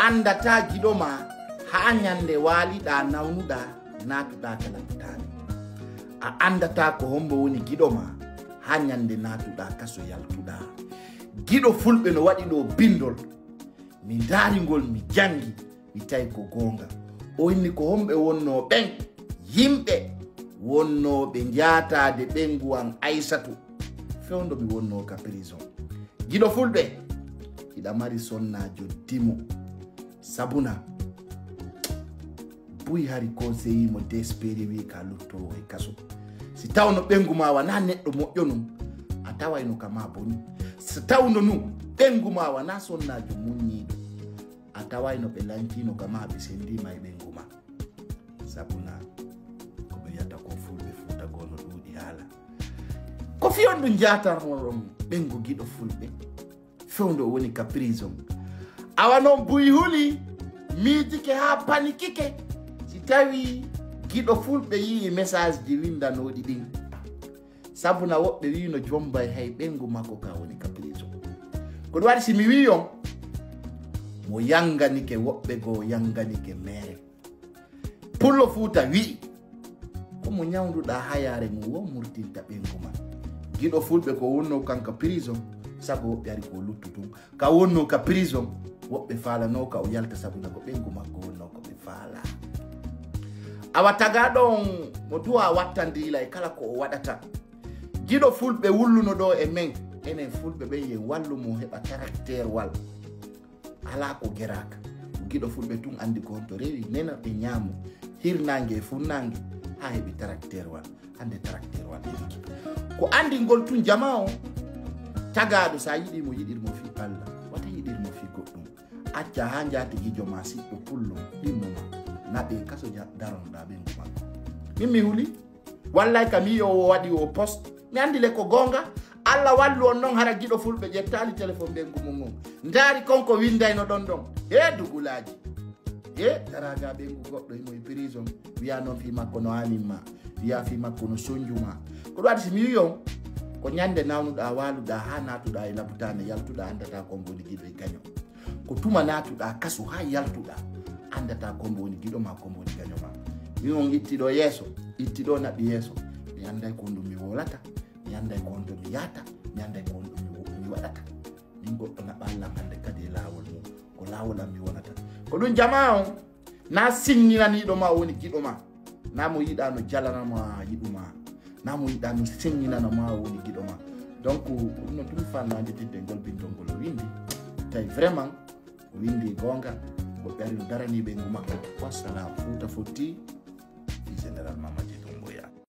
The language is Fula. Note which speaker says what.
Speaker 1: andata giɗo ma ha nyande waliɗa nawnuɗa natuɗa kala putani. A andata ko hombo woni giɗo ma ha nyande natuɗa kaso yaltuɗa. Giɗo fulɓe no waɗi ɗo bindol mi darigol mi jangi mi tawi ko gonga. O inni ko homɓe wonno ɓen yimɓe wonnoɓe jatade ɓengu an Aissatu fewndo mi wonno ka prison. Giɗo fulɓe iɗa mari sonnajo dimo sabuna buyi hari conseillimo despéré wi ka luttowo e kaso. Si tawno ɓengu ma wana neɗɗo moƴƴo num a tawayno kama boni. Si tawno num ɓengu ma wana sonnajo muññiɗo a tawayno ɓe lankino kama ɓe sendima e ɓengu ma. Sabuna ko ɓe yata ko fulɓe futa gono ɗuuɗi haala ko fiyon ɗum jatarmoɗon ɓengu giɗo fulɓe fewndo woni ka prison. Awa noon buyi huli miijike ha panikike si tawi giɗo fulɓe yii message ji windanoɗi ɗin. Sabuna woɓɓe wino jombay hay ɓengu makko ka woni ka prison. Ko ɗum waɗi simi wiyon mo yanganike woɓɓe goo yanganike mere. Pullo Fuuta wi komo ñawduɗa hayare mum wo murtinta ɓengu ma. Giɗo fulɓe ko wonno kanka prison sabu woɓɓe ari ko luttutum. Ka wonno ka prison woɓɓe falano ka o yalta sabuna ko ɓengu makko wonno ko ɓe faala. Awa tagaɗon mo duwa wattandila e kala ko o waɗata. Giɗo fulɓe wulluno ɗo e men enen fulɓe ɓen yen wallu mo heɓa caractére wal ala ko geraka. Giɗo fulɓe tun andi ko to rewi nena e ñaamo hirnange e funnange ha heɓi caractére wal. Hande caractére wal heɓiki ko andi ngol tun jama o tagaɗo sa yiɗimo yiɗirmo fi Allah wata yiɗirmo fi goɗɗum. Acca ha jati gijo ma siɗɗo pullo ɗimmoma naɓe kaso daronoɗa ɓengu makko. Min mi huli wallay kam mi o waɗi o poste mi andi le ko gonga. Allah wallu on noon hara giɗo fulɓe ƴettali téléphone ɓengu mum on ndaari konko windayno ɗon ɗon he dugulaji e taraga ɓengu goɗɗo imo e prison wiya noon fi makko no animma wiya fi makko no sonjuma. Ko ɗum waɗi si mi wiyon ko ñande nawnuɗa waluɗa ha natuɗa e labutane yaltuɗa andata kombo woni giɗo e gaño. Ko tuma natuɗa kaso ha yaltuɗa andata kombo woni giɗo ma kombo woni gaño ma. Min on ittiɗo yeeso ittiɗo naɓi yeeso mi anday ko ɗum mi wolata mi anday ko ɗum mi yata mi anday ko ɗum mi waɗata. Min goɗɗo naɓa Allah hande kadi e lawol mum ko lawol am mi wonata. Ko ɗum jama on na singinaniɗo ma woni giɗo ma na mo yiɗa no jalanama yiɗuma na mo yiɗa no singinana ma woni giɗo ma. Donc ɗum no ɗum fannade tidde ngol bindol ngol o windi tawi vraiment o windi gonga goɓɓe ari no darani ɓengu makko. Wassalam. Fouta fotti fi général Mama.